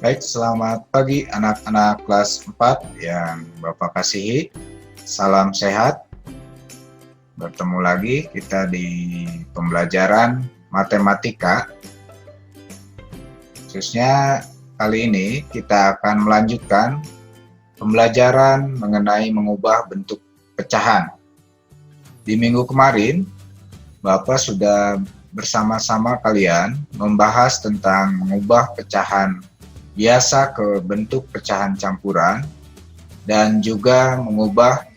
Baik, selamat pagi anak-anak kelas 4 yang Bapak kasihi. Salam sehat. Bertemu lagi kita di pembelajaran matematika. Khususnya kali ini kita akan melanjutkan pembelajaran mengenai mengubah bentuk pecahan. Di minggu kemarin, Bapak sudah bersama-sama kalian membahas tentang mengubah pecahan biasa ke bentuk pecahan campuran dan juga mengubah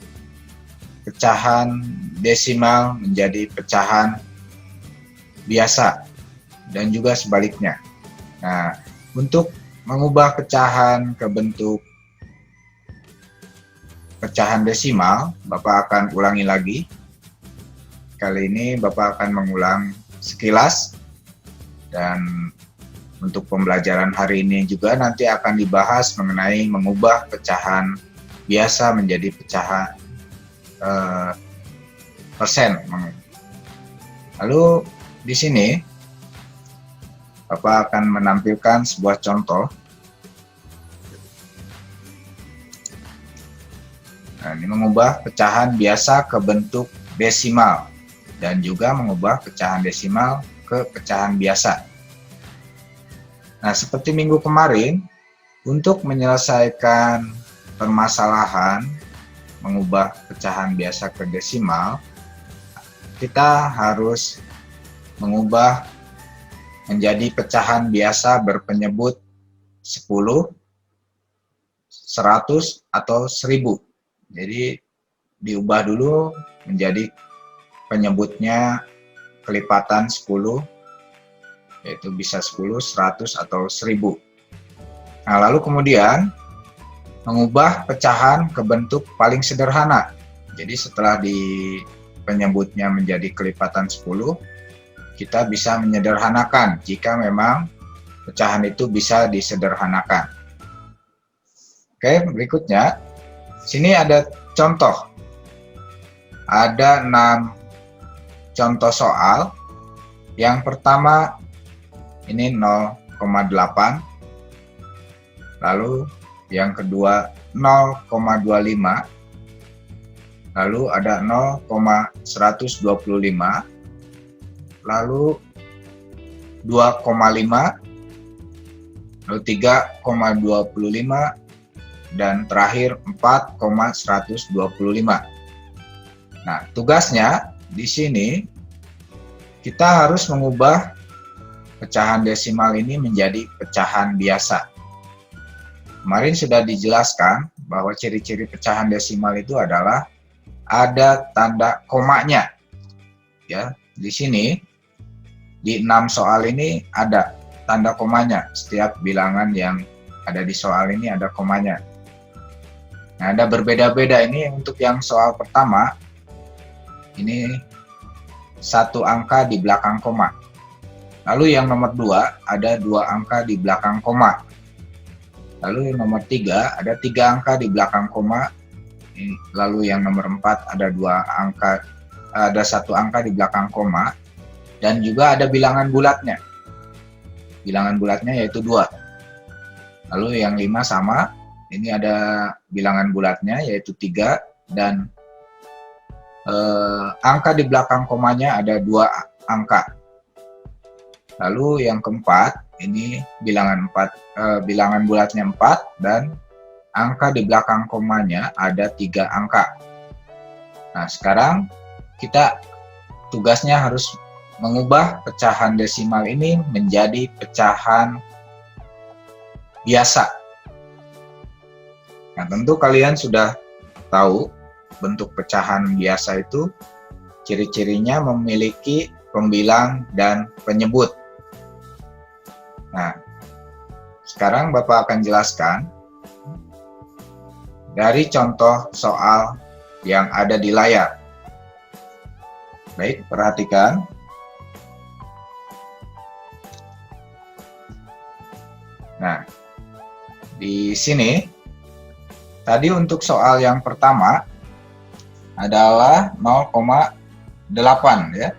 pecahan desimal menjadi pecahan biasa dan juga sebaliknya. Nah, untuk mengubah pecahan ke bentuk pecahan desimal, Bapak akan ulangi lagi. Kali ini Bapak akan mengulang sekilas, dan untuk pembelajaran hari ini juga nanti akan dibahas mengenai mengubah pecahan biasa menjadi pecahan persen. Lalu di sini Bapak akan menampilkan sebuah contoh. Nah, ini mengubah pecahan biasa ke bentuk desimal dan juga mengubah pecahan desimal ke pecahan biasa. Nah, seperti minggu kemarin, untuk menyelesaikan permasalahan mengubah pecahan biasa ke desimal, kita harus mengubah menjadi pecahan biasa berpenyebut 10, 100, atau 1000. Jadi, diubah dulu menjadi penyebutnya kelipatan 10, yaitu bisa 10, 100, atau 1000. Nah, lalu kemudian mengubah pecahan ke bentuk paling sederhana. Jadi setelah di penyebutnya menjadi kelipatan 10, kita bisa menyederhanakan jika memang pecahan itu bisa disederhanakan. Oke, berikutnya. Sini ada contoh. Ada 6 contoh soal. Yang pertama ini 0,8, lalu yang kedua 0,25, lalu ada 0,125, lalu 2,5, lalu 3,25, dan terakhir 4,125. Nah, tugasnya di sini kita harus mengubah pecahan desimal ini menjadi pecahan biasa. Kemarin sudah dijelaskan bahwa ciri-ciri pecahan desimal itu adalah ada tanda komanya. Ya, di sini di 6 soal ini ada tanda komanya. Setiap bilangan yang ada di soal ini ada komanya. Nah, ada berbeda-beda ini untuk yang soal pertama. Ini 1 angka di belakang koma. Lalu yang nomor 2 ada 2 angka di belakang koma. Lalu yang nomor 3 ada 3 angka di belakang koma. Lalu yang nomor 4 ada 1 angka di belakang koma. Dan juga ada bilangan bulatnya. Bilangan bulatnya yaitu 2. Lalu yang 5 sama. Ini ada bilangan bulatnya yaitu 3, dan angka di belakang komanya ada 2 angka. Lalu yang keempat, ini bilangan bulatnya 4, dan angka di belakang komanya ada 3 angka. Nah, sekarang kita tugasnya harus mengubah pecahan desimal ini menjadi pecahan biasa. Nah, tentu kalian sudah tahu bentuk pecahan biasa itu ciri-cirinya memiliki pembilang dan penyebut. Nah, sekarang Bapak akan jelaskan dari contoh soal yang ada di layar. Baik, perhatikan. Nah, di sini tadi untuk soal yang pertama adalah 0,8 ya.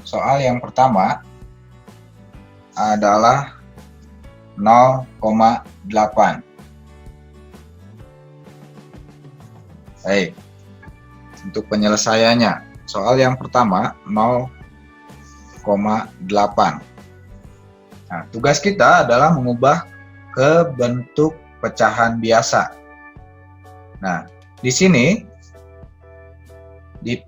Soal yang pertama adalah 0,8. Baik, untuk penyelesaiannya, soal yang pertama 0,8. Nah, tugas kita adalah mengubah ke bentuk pecahan biasa. Nah, di sini di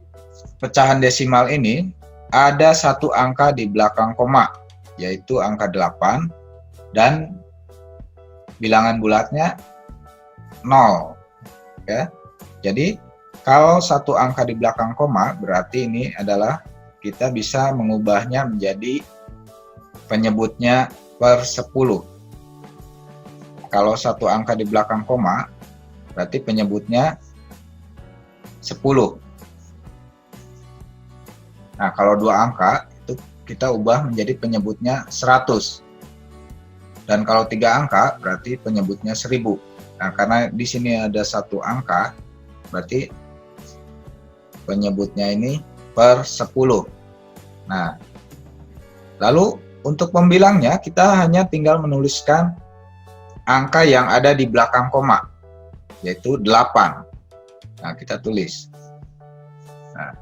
pecahan desimal ini ada satu angka di belakang koma, yaitu angka 8, dan bilangan bulatnya 0. Ya. Jadi, kalau satu angka di belakang koma, berarti ini adalah kita bisa mengubahnya menjadi penyebutnya per 10. Kalau satu angka di belakang koma, berarti penyebutnya 10. Nah, kalau dua angka, itu kita ubah menjadi penyebutnya 100. Dan kalau tiga angka, berarti penyebutnya 1000. Nah, karena di sini ada satu angka, berarti penyebutnya ini per 10. Nah, lalu untuk pembilangnya, kita hanya tinggal menuliskan angka yang ada di belakang koma, yaitu 8. Nah, kita tulis. Nah,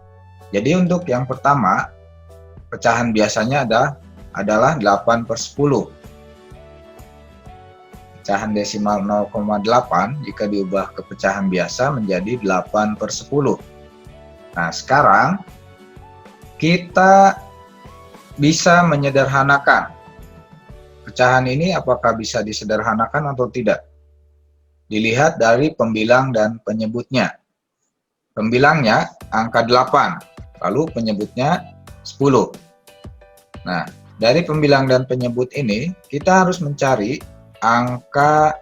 jadi untuk yang pertama, pecahan biasanya adalah 8 per 10. Pecahan desimal 0,8 jika diubah ke pecahan biasa menjadi 8 per 10. Nah, sekarang kita bisa menyederhanakan. Pecahan ini apakah bisa disederhanakan atau tidak? Dilihat dari pembilang dan penyebutnya. Pembilangnya angka 8, lalu penyebutnya 10. Nah, dari pembilang dan penyebut ini, kita harus mencari angka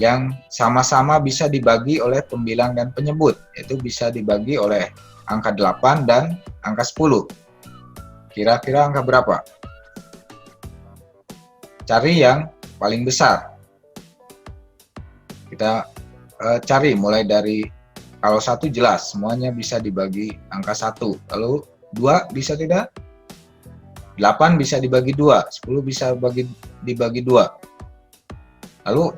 yang sama-sama bisa dibagi oleh pembilang dan penyebut. Itu bisa dibagi oleh angka 8 dan angka 10. Kira-kira angka berapa? Cari yang paling besar. Kita cari mulai dari, kalau 1 jelas semuanya bisa dibagi angka 1. Lalu 2 bisa tidak? 8 bisa dibagi 2, 10 bisa dibagi 2. Lalu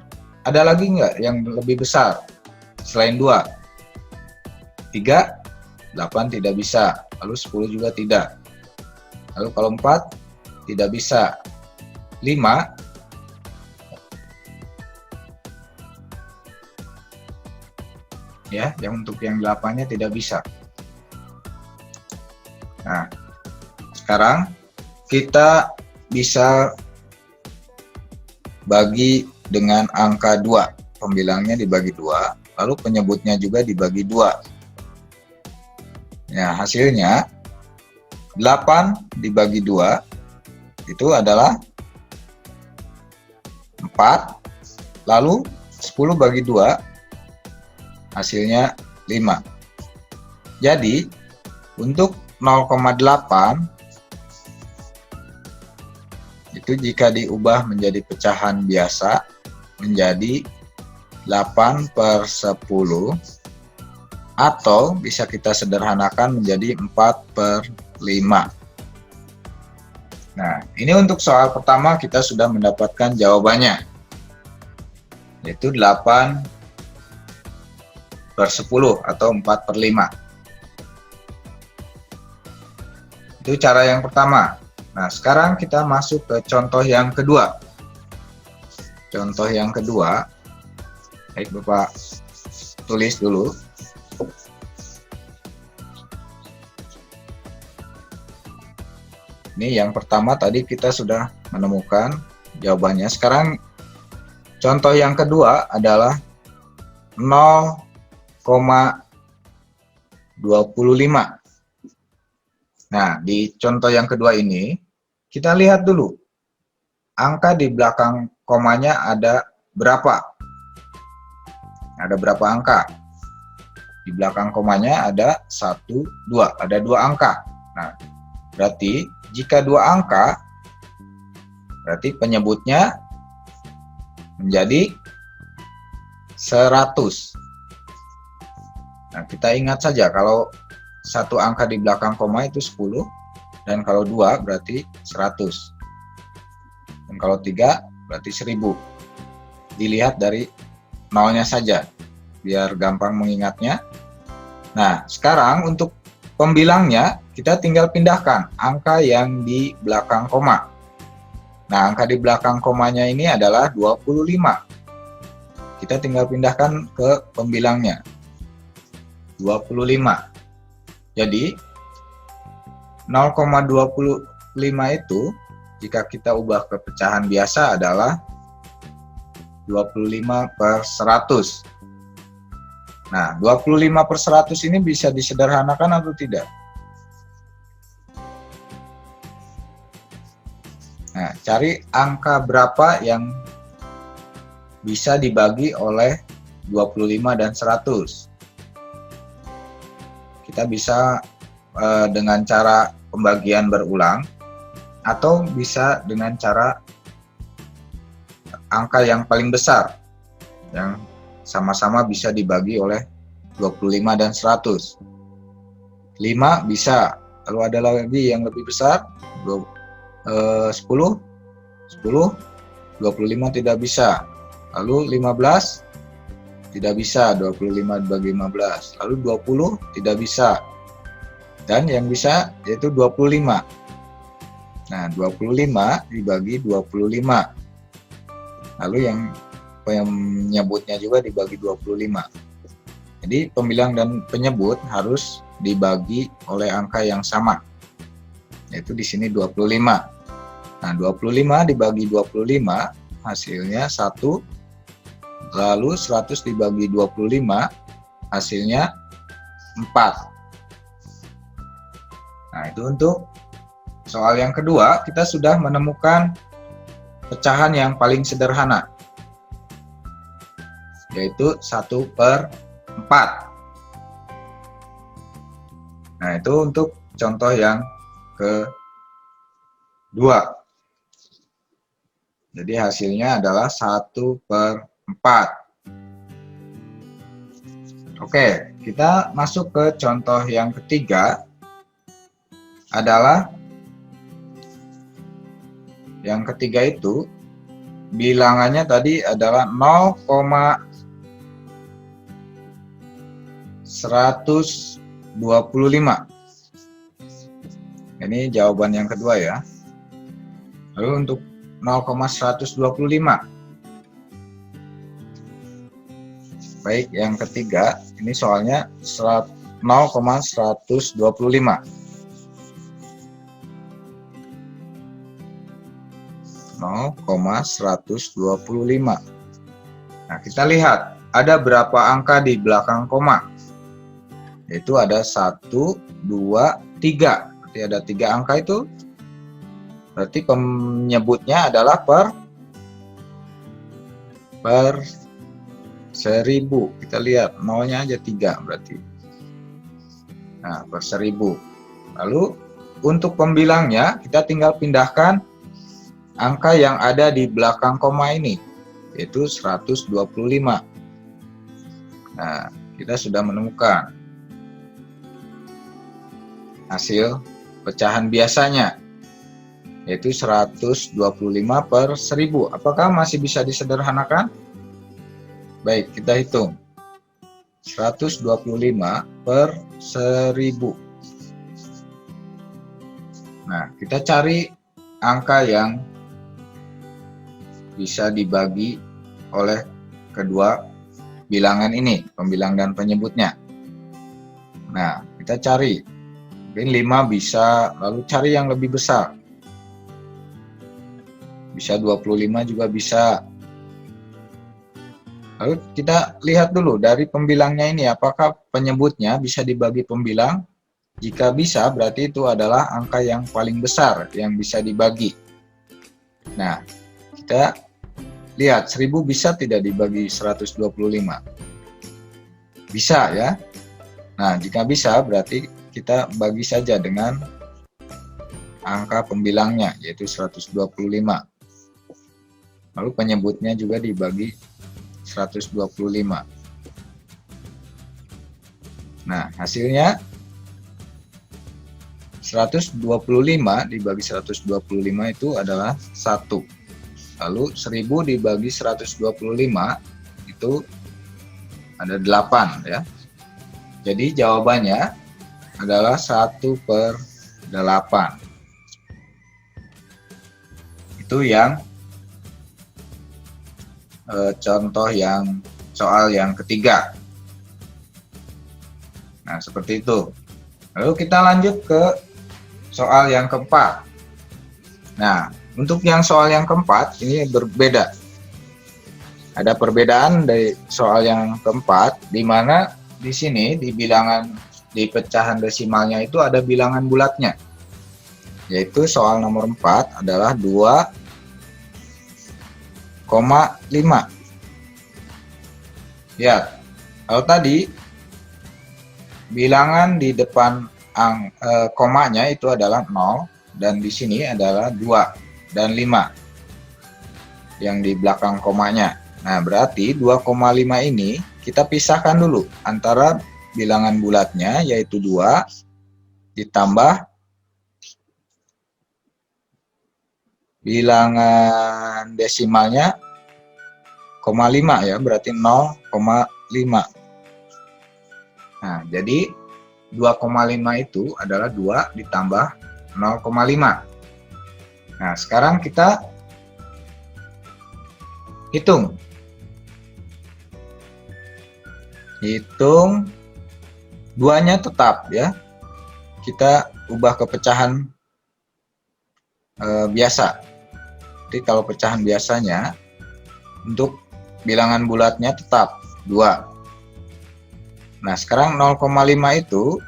ada lagi nggak yang lebih besar selain 2? 3, 8 tidak bisa. Lalu 10 juga tidak. Lalu kalau 4 tidak bisa. 5 ya, yang untuk yang 8-nya tidak bisa. Nah, sekarang kita bisa bagi dengan angka 2. Pembilangnya dibagi 2, lalu penyebutnya juga dibagi 2. Ya, hasilnya 8 dibagi 2 itu adalah 4, lalu 10 bagi 2 hasilnya 5. Jadi untuk 0,8 itu jika diubah menjadi pecahan biasa menjadi 8 per 10, atau bisa kita sederhanakan menjadi 4 per 5. Nah, ini untuk soal pertama kita sudah mendapatkan jawabannya, yaitu 8 per 10 atau 4 per 5. Itu cara yang pertama. Nah, sekarang kita masuk ke contoh yang kedua. Contoh yang kedua, baik Bapak tulis dulu. Ini yang pertama tadi kita sudah menemukan jawabannya. Sekarang contoh yang kedua adalah 0,25. Nah, di contoh yang kedua ini kita lihat dulu angka di belakang komanya ada berapa. Ada berapa angka? Di belakang komanya ada 1, 2, ada 2 angka. Nah, berarti jika 2 angka, berarti penyebutnya menjadi 100. Nah, kita ingat saja kalau 1 angka di belakang koma itu 10, dan kalau 2 berarti 100. Dan kalau 3 berarti 1000. Dilihat dari nolnya saja, biar gampang mengingatnya. Nah, sekarang untuk pembilangnya, kita tinggal pindahkan angka yang di belakang koma. Nah, angka di belakang komanya ini adalah 25. Kita tinggal pindahkan ke pembilangnya. 25. Jadi, 0,25 itu, jika kita ubah ke pecahan biasa adalah 25/100. Nah, 25/100 ini bisa disederhanakan atau tidak? Nah, cari angka berapa yang bisa dibagi oleh 25 dan 100. Kita bisa dengan cara pembagian berulang, atau bisa dengan cara angka yang paling besar, yang sama-sama bisa dibagi oleh 25 dan 100. 5 bisa, lalu ada lagi yang lebih besar, 10, 25 tidak bisa, lalu 15 tidak bisa, 25 dibagi 15, lalu 20 tidak bisa, dan yang bisa yaitu 25. Nah, 25 dibagi 25, lalu yang penyebutnya juga dibagi 25. Jadi pembilang dan penyebut harus dibagi oleh angka yang sama, yaitu di sini 25. Nah, 25 dibagi 25 hasilnya 1, lalu 100 dibagi 25 hasilnya 4. Nah, itu untuk soal yang kedua. Kita sudah menemukan pecahan yang paling sederhana, yaitu 1/4. Nah, itu untuk contoh yang kedua. Jadi hasilnya adalah 1/4. Oke, kita masuk ke contoh yang ketiga. Yang ketiga itu bilangannya tadi adalah 0,125. Ini jawaban yang kedua ya. Lalu untuk 0,125. Baik, yang ketiga, ini soalnya 0,125. 0,125. Nah, kita lihat ada berapa angka di belakang koma. Yaitu ada 1, 2, 3. Berarti ada 3 angka itu. Berarti penyebutnya adalah per 1000. Kita lihat nolnya aja 3 berarti. Nah, per 1000. Lalu untuk pembilangnya kita tinggal pindahkan angka yang ada di belakang koma ini, yaitu 125. Nah, kita sudah menemukan hasil pecahan biasanya, yaitu 125/1000. Apakah masih bisa disederhanakan? Baik, kita hitung. 125/1000. Nah, kita cari angka yang bisa dibagi oleh kedua bilangan ini, pembilang dan penyebutnya. Nah, kita cari. Mungkin 5 bisa, lalu cari yang lebih besar. Bisa 25 juga bisa. Lalu kita lihat dulu dari pembilangnya ini, apakah penyebutnya bisa dibagi pembilang? Jika bisa, berarti itu adalah angka yang paling besar yang bisa dibagi. Nah, kita lihat 1000 bisa tidak dibagi 125? Bisa ya. Nah, jika bisa berarti kita bagi saja dengan angka pembilangnya, yaitu 125. Lalu penyebutnya juga dibagi 125. Nah, hasilnya 125 dibagi 125 itu adalah 1. Lalu 1000 dibagi 125 itu ada 8 ya. Jadi jawabannya adalah 1/8. Itu yang contoh yang soal yang ketiga. Nah, seperti itu. Lalu kita lanjut ke soal yang keempat. Nah, untuk yang soal yang keempat ini berbeda. Ada perbedaan dari soal yang keempat, di mana di sini di bilangan di pecahan desimalnya itu ada bilangan bulatnya. Yaitu soal nomor 4 adalah 2,5. Ya, kalau tadi bilangan di depan komanya itu adalah 0 dan di sini adalah 2 dan 5 yang di belakang komanya. Nah, berarti 2,5 ini kita pisahkan dulu antara bilangan bulatnya yaitu 2 ditambah bilangan desimalnya 0,5 ya, berarti 0,5. Nah, jadi 2,5 itu adalah 2 ditambah 0,5. Nah, sekarang kita hitung. Hitung 2-nya tetap ya. Kita ubah ke pecahan biasa. Jadi kalau pecahan biasanya untuk bilangan bulatnya tetap 2. Nah, sekarang 0,5 itu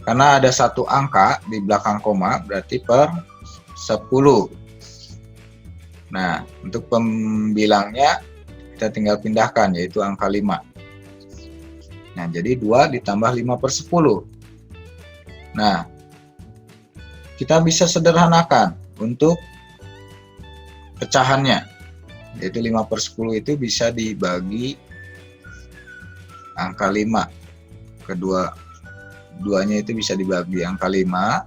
karena ada satu angka di belakang koma berarti per 10. Nah, untuk pembilangnya kita tinggal pindahkan yaitu angka 5. Nah, jadi 2 ditambah 5/10. Nah, kita bisa sederhanakan untuk pecahannya. Yaitu 5/10 itu bisa dibagi angka 5. Duanya itu bisa dibagi angka 5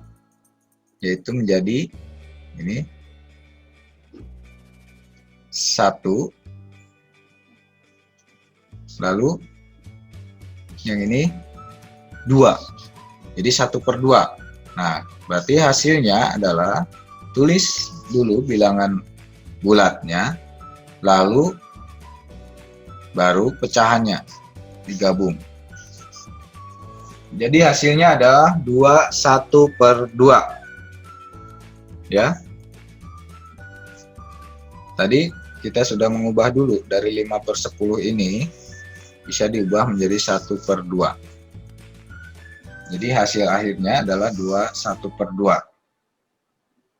yaitu menjadi ini 1, lalu yang ini 2, jadi 1/2. Nah, berarti hasilnya adalah tulis dulu bilangan bulatnya lalu baru pecahannya digabung. Jadi hasilnya adalah 21/2 ya. Tadi kita sudah mengubah dulu dari 5/10 ini bisa diubah menjadi 1/2. Jadi hasil akhirnya adalah 21/2.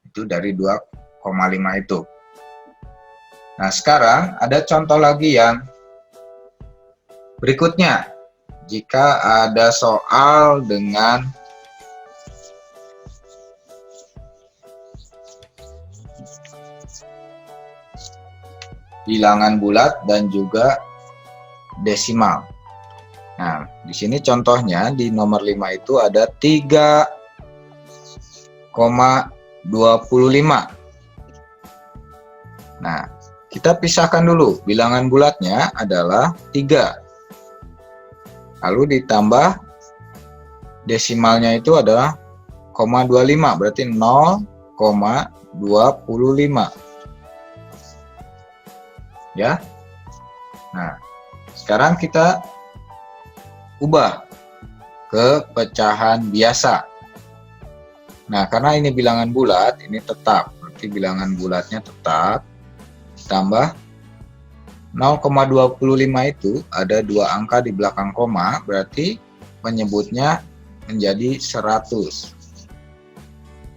Itu dari 2,5 itu. Nah, sekarang ada contoh lagi yang berikutnya. Jika ada soal dengan bilangan bulat dan juga desimal. Nah, di sini contohnya di nomor 5 itu ada 3,25. Nah, kita pisahkan dulu. Bilangan bulatnya adalah 3. Lalu ditambah desimalnya itu adalah 0,25, berarti 0,25. Ya. Nah, sekarang kita ubah ke pecahan biasa. Nah, karena ini bilangan bulat, ini tetap. Berarti bilangan bulatnya tetap. Tambah 0,25 itu ada 2 angka di belakang koma, berarti penyebutnya menjadi 100.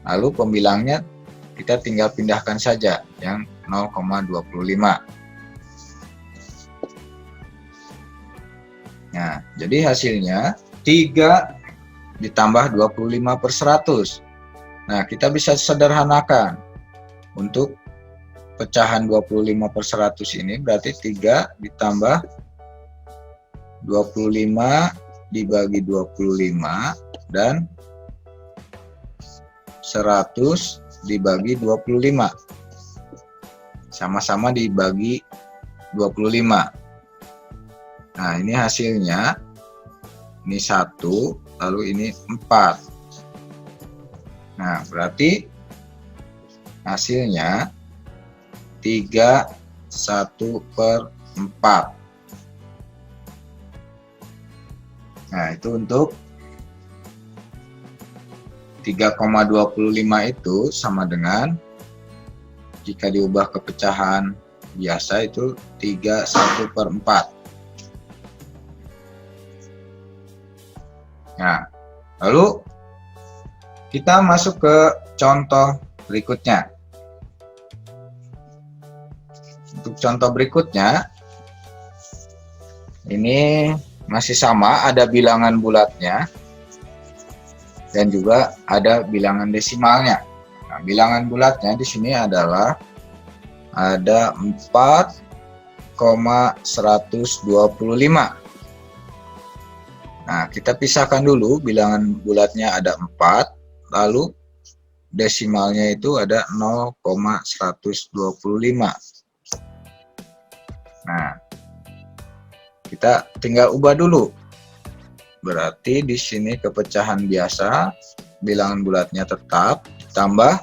Lalu pembilangnya kita tinggal pindahkan saja yang 0,25. Nah, jadi hasilnya 3 ditambah 25/100. Nah, kita bisa sederhanakan. Untuk pecahan 25/100 ini berarti 3 ditambah 25 dibagi 25 dan 100 dibagi 25. sama-sama dibagi 25. Nah, ini hasilnya, ini 1, lalu ini 4. Nah, berarti hasilnya 3/1/4. Nah, itu untuk 3,25 itu sama dengan, jika diubah ke pecahan biasa itu 3/1/4. Nah, lalu kita masuk ke contoh berikutnya. Untuk contoh berikutnya, ini masih sama, ada bilangan bulatnya dan juga ada bilangan desimalnya. Nah, bilangan bulatnya di sini adalah ada 4,125. Nah, kita pisahkan dulu, bilangan bulatnya ada 4, lalu desimalnya itu ada 0,125. Nah, kita tinggal ubah dulu. Berarti di sini kepecahan biasa, bilangan bulatnya tetap, ditambah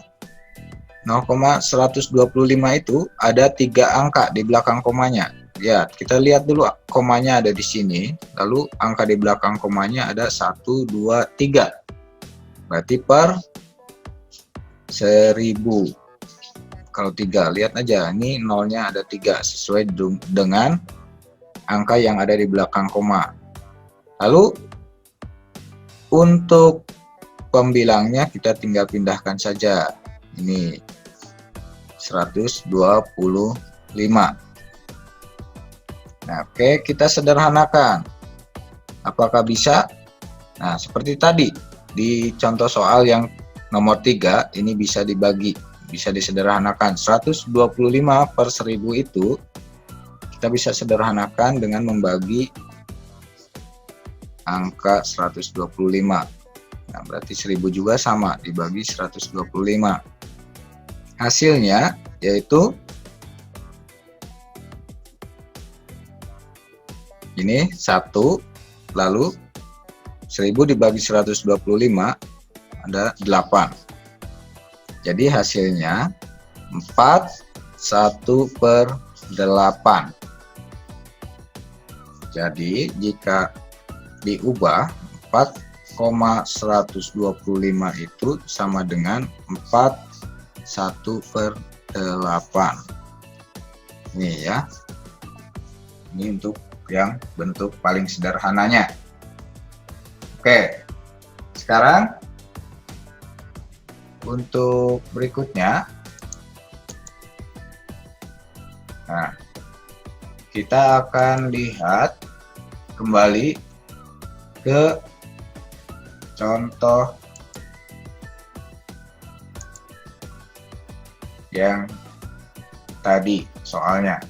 0,125 itu ada 3 angka di belakang komanya. Ya, kita lihat dulu, komanya ada di sini, lalu angka di belakang komanya ada 1, 2, 3. Berarti per 1000. Kalau 3, lihat aja, ini nolnya ada 3, sesuai dengan angka yang ada di belakang koma. Lalu untuk pembilangnya kita tinggal pindahkan saja. Ini 125. Nah, oke, kita sederhanakan. Apakah bisa? Nah, seperti tadi di contoh soal yang nomor 3, ini bisa dibagi, bisa disederhanakan. 125/1000 itu kita bisa sederhanakan dengan membagi angka 125. Nah, berarti 1000 juga sama, dibagi 125. Hasilnya yaitu ini 1, lalu 1000 dibagi 125 ada 8. Jadi hasilnya 4/1/8. Jadi jika diubah, 4,125 itu sama dengan 4/1/8. Ini ya. Ini untuk yang bentuk paling sederhananya. Oke, sekarang untuk berikutnya, nah, kita akan lihat kembali ke contoh yang tadi soalnya.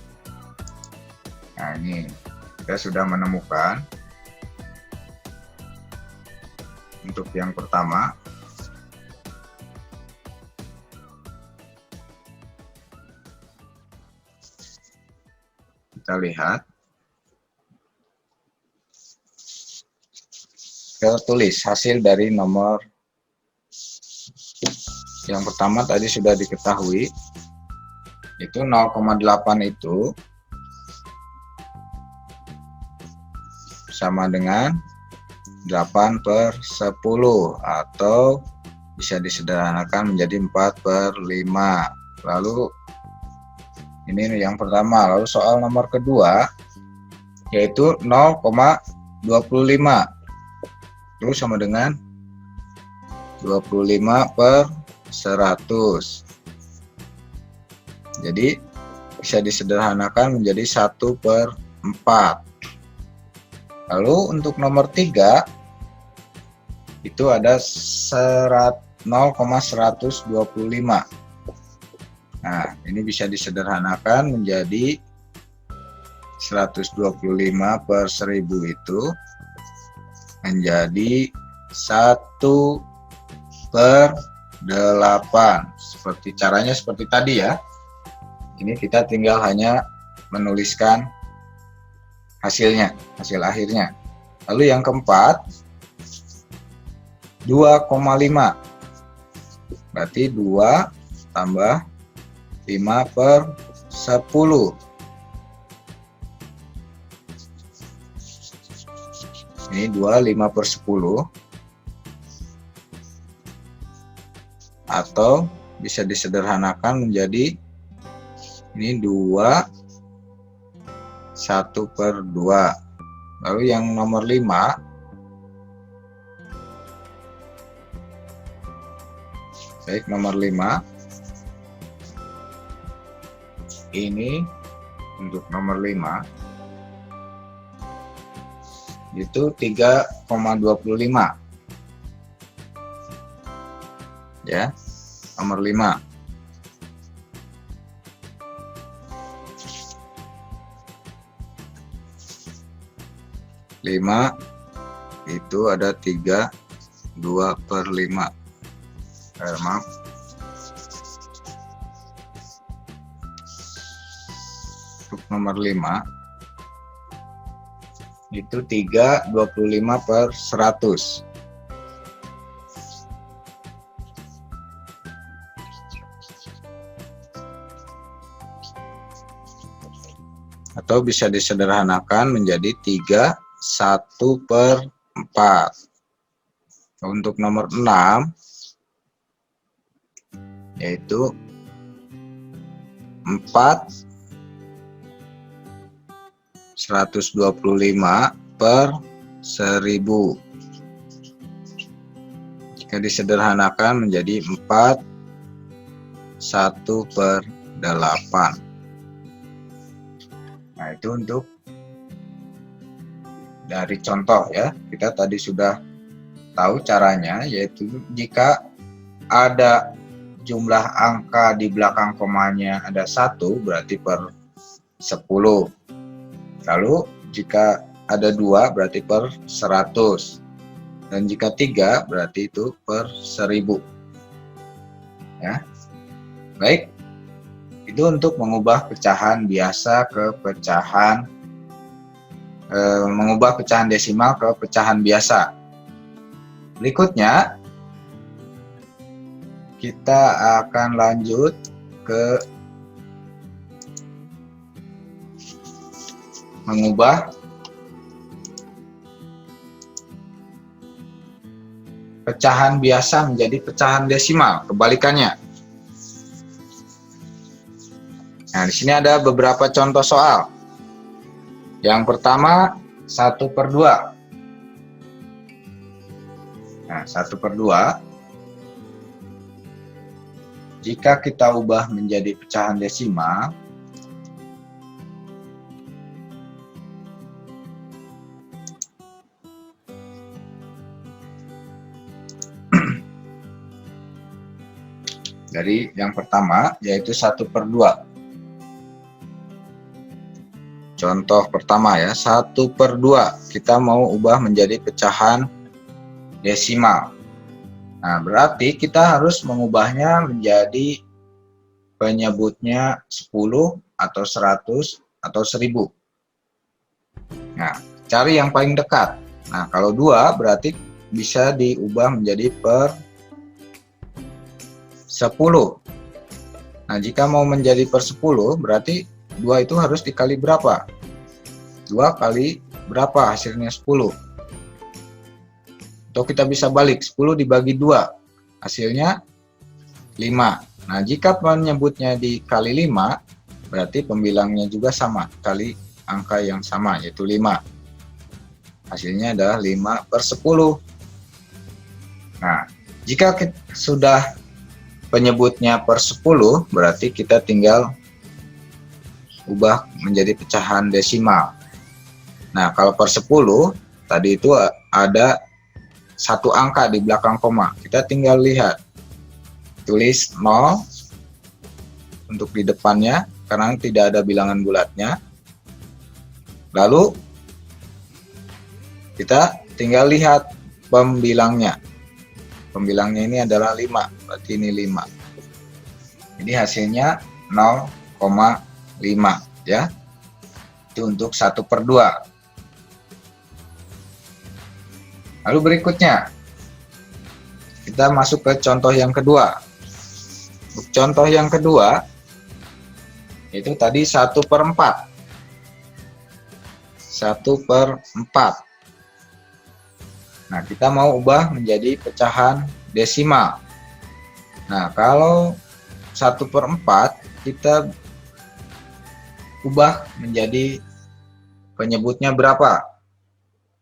Nah, ini kita sudah menemukan untuk yang pertama. Kita lihat. Kita tulis hasil dari nomor yang pertama tadi sudah diketahui. Itu 0,8 itu sama dengan 8/10, atau bisa disederhanakan menjadi 4/5. Lalu ini yang pertama. Lalu soal nomor kedua yaitu 0,25 itu sama dengan 25/100. Jadi bisa disederhanakan menjadi 1/4. Lalu untuk nomor 3 itu ada 0,125. Nah, ini bisa disederhanakan menjadi 125/1000 itu menjadi 1/8. Caranya seperti tadi ya. Ini kita tinggal hanya menuliskan hasilnya, hasil akhirnya. Lalu yang keempat, 2,5. Berarti 2 tambah 5/10. Ini 2, 5/10. Atau bisa disederhanakan menjadi ini 2, 1/2. Lalu yang nomor 5, baik, nomor 5 ini untuk nomor 5 itu 3,25 ya, nomor 5. Itu ada 2/5. Maaf, untuk nomor 5 itu 3/25/100. Atau bisa disederhanakan menjadi 3/1/4. Untuk nomor 6 yaitu 4/125/1000. Jika disederhanakan menjadi 4/1/8. Nah, itu untuk dari contoh ya. Kita tadi sudah tahu caranya, yaitu jika ada jumlah angka di belakang komanya ada 1, berarti per 10. Lalu jika ada 2 berarti per 100. Dan jika 3 berarti itu per 1000. Ya. Baik. Itu untuk mengubah pecahan biasa ke pecahan mengubah pecahan desimal ke pecahan biasa. Berikutnya kita akan lanjut ke mengubah pecahan biasa menjadi pecahan desimal, kebalikannya. Nah, di sini ada beberapa contoh soal. Yang pertama 1/2. Nah, 1/2 jika kita ubah menjadi pecahan desimal, dari yang pertama yaitu 1/2. Contoh pertama ya, 1/2 kita mau ubah menjadi pecahan desimal. Nah, berarti kita harus mengubahnya menjadi penyebutnya 10 atau 100 atau 1000. Nah, cari yang paling dekat. Nah, kalau 2 berarti bisa diubah menjadi per 10. Nah, jika mau menjadi per 10 berarti 2 itu harus dikali berapa? 2 kali berapa hasilnya 10? Atau kita bisa balik, 10 dibagi 2 hasilnya 5. Nah, jika penyebutnya dikali 5 berarti pembilangnya juga sama, kali angka yang sama yaitu 5. Hasilnya adalah 5/10. Nah, jika sudah penyebutnya per 10 berarti kita tinggal ubah menjadi pecahan desimal. Nah, kalau per 10 tadi itu ada satu angka di belakang koma, kita tinggal lihat, tulis 0 untuk di depannya karena tidak ada bilangan bulatnya. Lalu kita tinggal lihat pembilangnya. Pembilangnya ini adalah 5, berarti ini 5. Jadi hasilnya 0,5. ya. Itu untuk 1/2. Lalu berikutnya kita masuk ke contoh yang kedua. Untuk contoh yang kedua itu tadi 1/4. 1/4. Nah, kita mau ubah menjadi pecahan desimal. Nah, kalau 1/4 kita ubah menjadi penyebutnya berapa?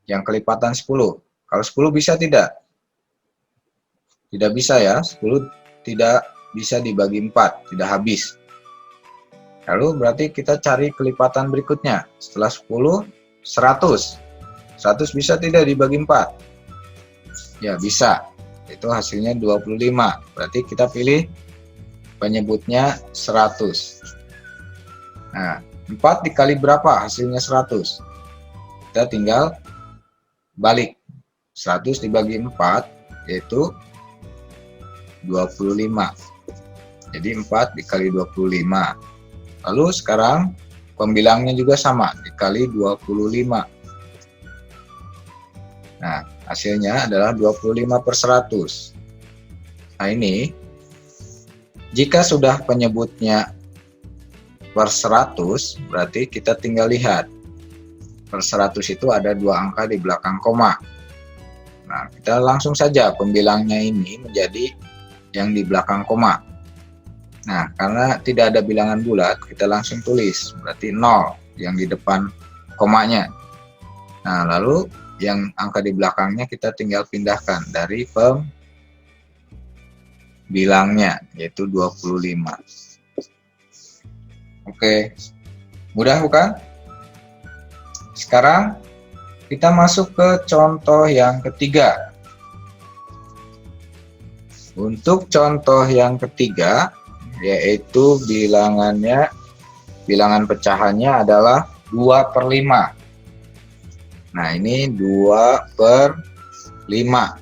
Yang kelipatan 10. Kalau 10 bisa tidak? Tidak bisa ya, 10 tidak bisa dibagi 4, tidak habis. Lalu berarti kita cari kelipatan berikutnya. Setelah 10, 100. 100 bisa tidak dibagi 4? Ya, bisa. Itu hasilnya 25. Berarti kita pilih penyebutnya 100. Nah, 4 dikali berapa hasilnya 100? Kita tinggal balik. 100 dibagi 4 yaitu 25. Jadi 4 dikali 25. Lalu sekarang pembilangnya juga sama, dikali 25. Nah, hasilnya adalah 25/100. Nah, ini jika sudah penyebutnya per 100, berarti kita tinggal lihat. Per 100 itu ada 2 angka di belakang koma. Nah, kita langsung saja pembilangnya ini menjadi yang di belakang koma. Nah, karena tidak ada bilangan bulat, kita langsung tulis, berarti 0 yang di depan komanya. Nah, lalu yang angka di belakangnya kita tinggal pindahkan dari pembilangnya, yaitu 25. Oke, mudah bukan? Sekarang kita masuk ke contoh yang ketiga. Untuk contoh yang ketiga, yaitu bilangan pecahannya adalah 2/5. Nah, ini 2/5.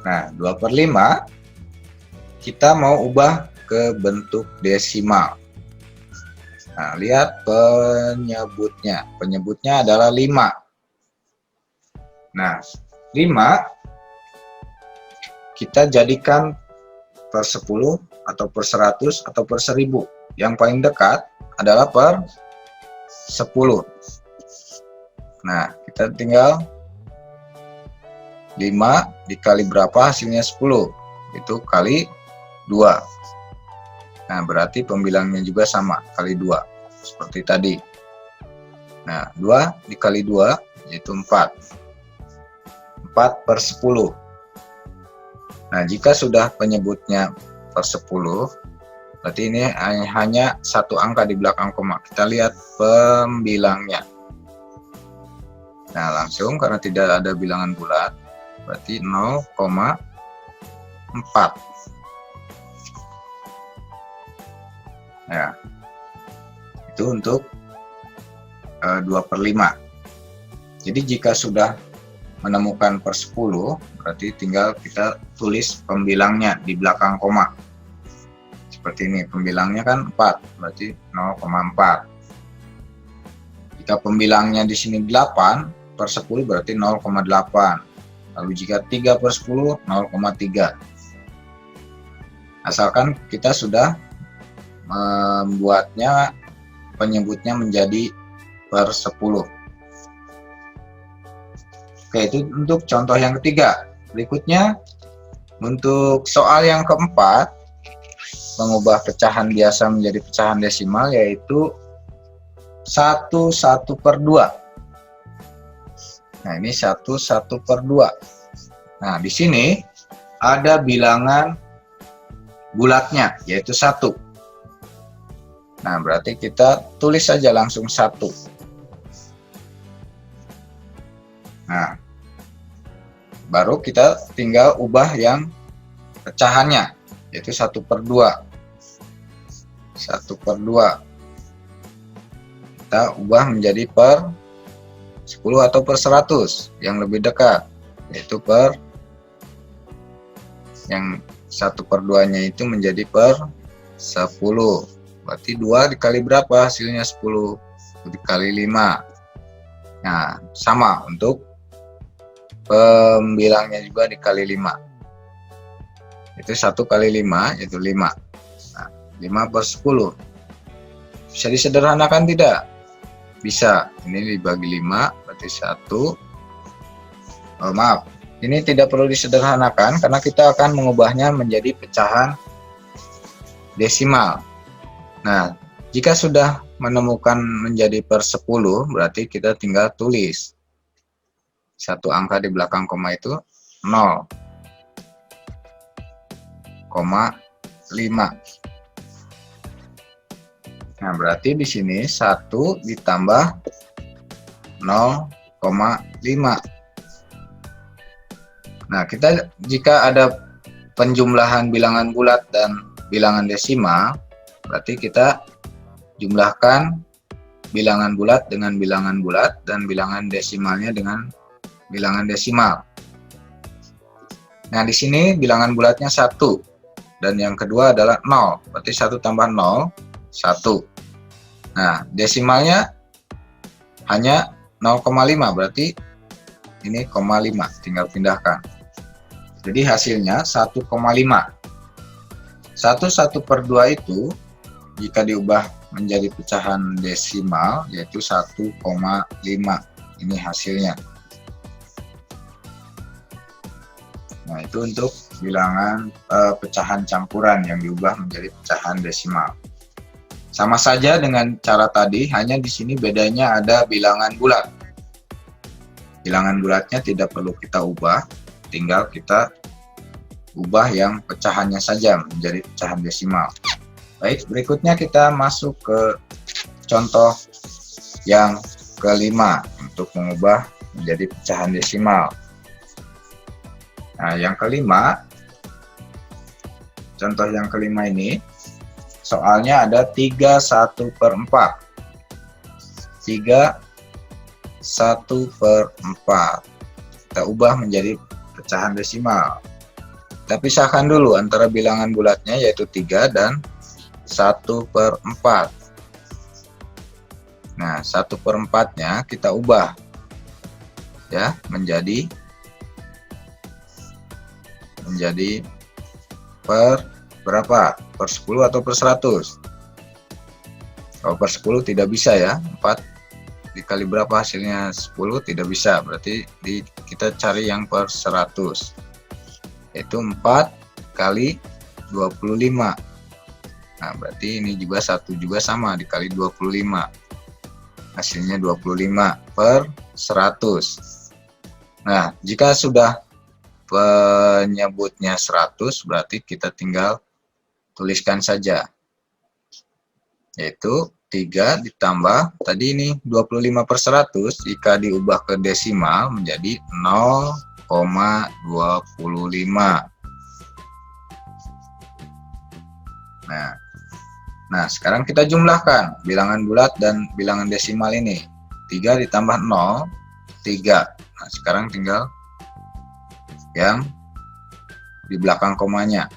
Nah, 2/5 kita mau ubah ke bentuk desimal. Nah, lihat penyebutnya. Penyebutnya adalah 5. Nah, 5 kita jadikan per 10 atau per 100 atau per 1000. Yang paling dekat adalah per 10. Nah, kita tinggal 5 dikali berapa hasilnya 10. Itu kali 2. Nah, berarti pembilangnya juga sama, kali 2. Seperti tadi. Nah, 2 dikali 2 yaitu 4. 4/10. Nah, jika sudah penyebutnya per 10, berarti ini hanya satu angka di belakang koma. Kita lihat pembilangnya. Nah, langsung karena tidak ada bilangan bulat, berarti 0,4. Ya, itu untuk 2/5. Jadi jika sudah menemukan per 10, berarti tinggal kita tulis pembilangnya di belakang koma. Seperti ini, pembilangnya kan 4, berarti 0,4. Jika pembilangnya di sini 8/10, berarti 0,8. Lalu jika 3/10, 0,3. Asalkan kita sudah membuatnya penyebutnya menjadi per 10. Oke, itu untuk contoh yang ketiga. Berikutnya, untuk soal yang keempat, mengubah pecahan biasa menjadi pecahan desimal, yaitu 1/2. Nah, ini 1/2. Nah, di sini ada bilangan bulatnya, yaitu 1. Nah, berarti kita tulis saja langsung 1. Nah, baru kita tinggal ubah yang pecahannya, yaitu 1/2. 1/2 kita ubah menjadi per 10 atau per 100 yang lebih dekat, yaitu per yang 1/2-nya itu menjadi per 10. Berarti 2 dikali berapa? Hasilnya 10. Dikali 5. Nah, sama untuk pembilangnya juga dikali 5. Itu 1 kali 5, yaitu 5. Nah, 5/10. Bisa disederhanakan tidak? Bisa. Ini dibagi 5, berarti 1. Maaf, ini tidak perlu disederhanakan karena kita akan mengubahnya menjadi pecahan desimal. Nah, jika sudah menemukan menjadi per 10, berarti kita tinggal tulis satu angka di belakang koma itu 0,5. Nah, berarti di sini 1 ditambah 0,5. Nah, kita jika ada penjumlahan bilangan bulat dan bilangan desimal, berarti kita jumlahkan bilangan bulat dengan bilangan bulat dan bilangan desimalnya dengan bilangan desimal. Nah, di sini bilangan bulatnya 1 dan yang kedua adalah 0. Berarti 1 tambah 0, 1. Nah, desimalnya hanya 0,5, berarti ini 0,5, tinggal pindahkan. Jadi hasilnya 1,5. 1/2 itu jika diubah menjadi pecahan desimal yaitu 1,5. Ini hasilnya. Nah, itu untuk bilangan pecahan campuran yang diubah menjadi pecahan desimal. Sama saja dengan cara tadi, hanya di sini bedanya ada bilangan bulat. Bilangan bulatnya tidak perlu kita ubah, tinggal kita ubah yang pecahannya saja menjadi pecahan desimal. Baik, berikutnya kita masuk ke contoh yang kelima untuk mengubah menjadi pecahan desimal. Nah, yang kelima, contoh yang kelima ini, soalnya ada 3/1/4. 3/1/4. Kita ubah menjadi pecahan desimal. Kita pisahkan dulu antara bilangan bulatnya yaitu 3 dan 1/4. Nah, 1/4-nya kita ubah ya menjadi per berapa? Per 10 atau per 100? Kalau per 10 tidak bisa ya. 4 dikali berapa hasilnya? 10 tidak bisa. Berarti kita cari yang per 100. Yaitu 4 kali 25. Nah, berarti ini juga 1 juga sama dikali 25. Hasilnya 25 per 100. Nah, jika sudah penyebutnya 100, berarti kita tinggal tuliskan saja. Yaitu 3 ditambah, tadi ini 25 per 100, jika diubah ke desimal menjadi 0,25. Nah, sekarang kita jumlahkan bilangan bulat dan bilangan desimal ini. 3 ditambah 0, 3. Nah, sekarang tinggal yang di belakang komanya,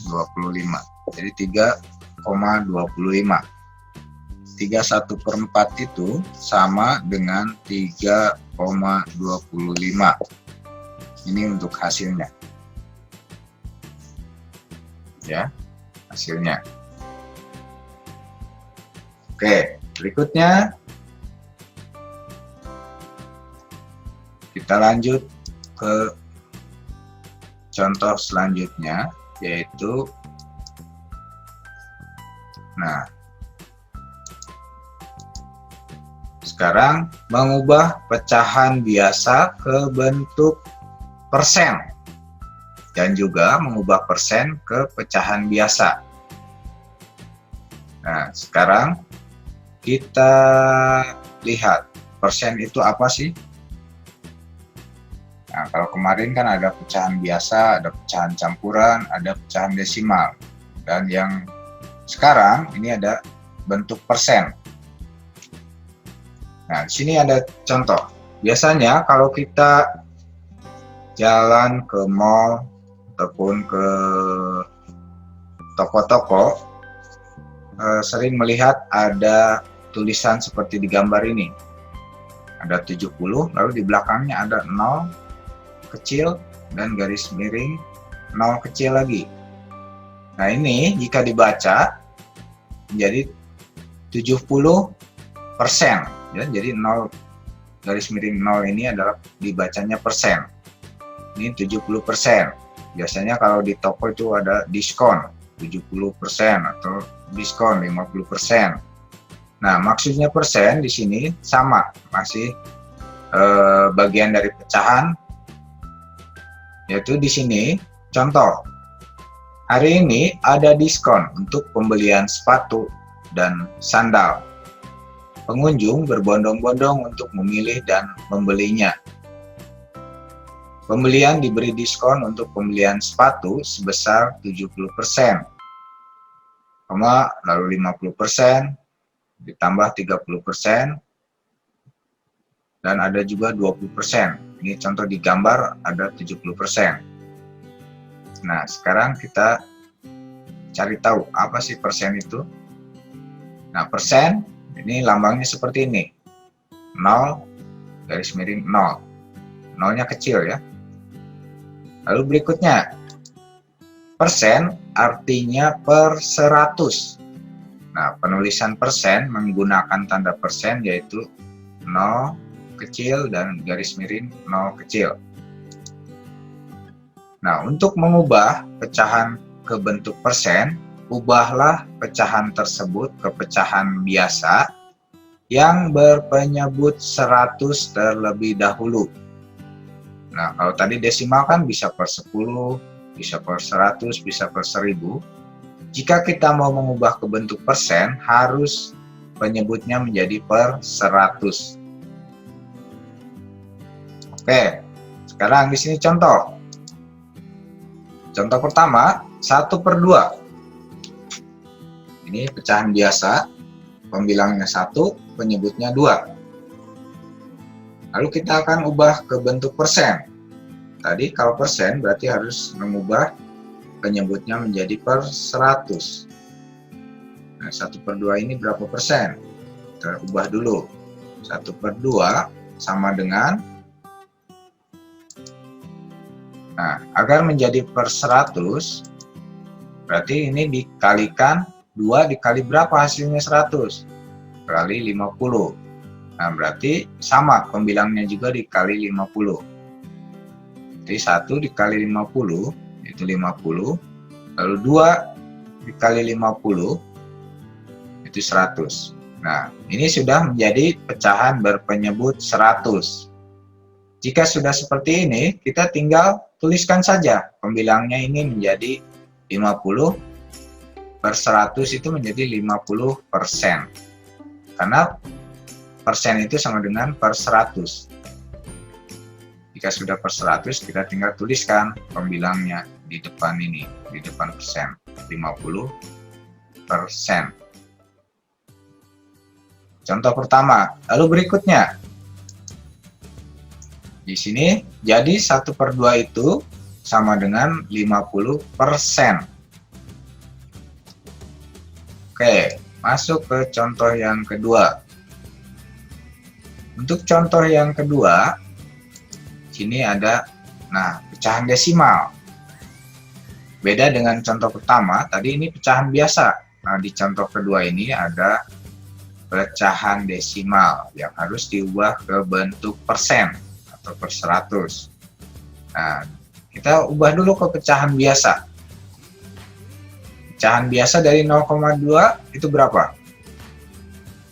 25. Jadi 3,25. 3/1/4 itu sama dengan 3,25. Ini untuk hasilnya. Ya, hasilnya. Oke, berikutnya kita lanjut ke contoh selanjutnya, yaitu sekarang mengubah pecahan biasa ke bentuk persen dan juga mengubah persen ke pecahan biasa. Nah, sekarang kita lihat persen itu apa sih? Nah, kalau kemarin kan ada pecahan biasa, ada pecahan campuran, ada pecahan desimal. Dan yang sekarang ini ada bentuk persen. Nah, di sini ada contoh. Biasanya kalau kita jalan ke mall ataupun ke toko-toko, sering melihat ada tulisan seperti di gambar ini. Ada 70, lalu di belakangnya ada 0 kecil dan garis miring 0 kecil lagi. Nah, ini jika dibaca menjadi 70%, ya. Jadi 0 garis miring 0 ini adalah dibacanya persen. Ini 70%. Biasanya kalau di toko itu ada diskon 70% atau diskon 50%. Nah, maksudnya persen di sini sama, masih bagian dari pecahan, yaitu di sini contoh. Hari ini ada diskon untuk pembelian sepatu dan sandal. Pengunjung berbondong-bondong untuk memilih dan membelinya. Pembelian diberi diskon untuk pembelian sepatu sebesar 70%, lalu 50%, ditambah 30%, dan ada juga 20%. Ini contoh di gambar ada 70%. Nah, sekarang kita cari tahu apa sih persen itu. Nah, persen ini lambangnya seperti ini. 0 garis miring 0. 0-nya kecil ya. Lalu berikutnya, persen artinya per 100. Nah, penulisan persen menggunakan tanda persen yaitu 0 kecil dan garis miring 0 kecil. Nah, untuk mengubah pecahan ke bentuk persen, ubahlah pecahan tersebut ke pecahan biasa yang berpenyebut 100 terlebih dahulu. Nah, kalau tadi desimal kan bisa per 10, bisa per 100, bisa per 1000. Jika kita mau mengubah ke bentuk persen, harus penyebutnya menjadi per 100. Oke, sekarang di sini contoh. Contoh pertama, 1/2. Ini pecahan biasa, pembilangnya 1, penyebutnya 2. Lalu kita akan ubah ke bentuk persen. Tadi kalau persen berarti harus mengubah penyebutnya menjadi per 100. Nah, 1/2 ini berapa persen? Kita ubah dulu. 1/2 sama dengan, nah, agar menjadi per 100, berarti ini dikalikan 2 dikali berapa hasilnya 100? Kali 50. Nah, berarti sama pembilangnya juga dikali 50. Jadi 1 dikali 50 itu 50, lalu 2 dikali 50 itu 100. Nah, ini sudah menjadi pecahan berpenyebut 100. Jika sudah seperti ini, kita tinggal tuliskan saja pembilangnya ini menjadi 50 per 100 itu menjadi 50%. Karena persen itu sama dengan per 100. Jika sudah per 100, kita tinggal tuliskan pembilangnya di depan ini, di depan persen, 50%. Contoh pertama, lalu berikutnya. Di sini, jadi 1/2 itu sama dengan 50%. Oke, masuk ke contoh yang kedua. Untuk contoh yang kedua, sini ada, nah, pecahan desimal. Beda dengan contoh pertama, tadi ini pecahan biasa. Nah, di contoh kedua ini ada pecahan desimal yang harus diubah ke bentuk persen atau per 100. Nah, kita ubah dulu ke pecahan biasa. Pecahan biasa dari 0,2 itu berapa?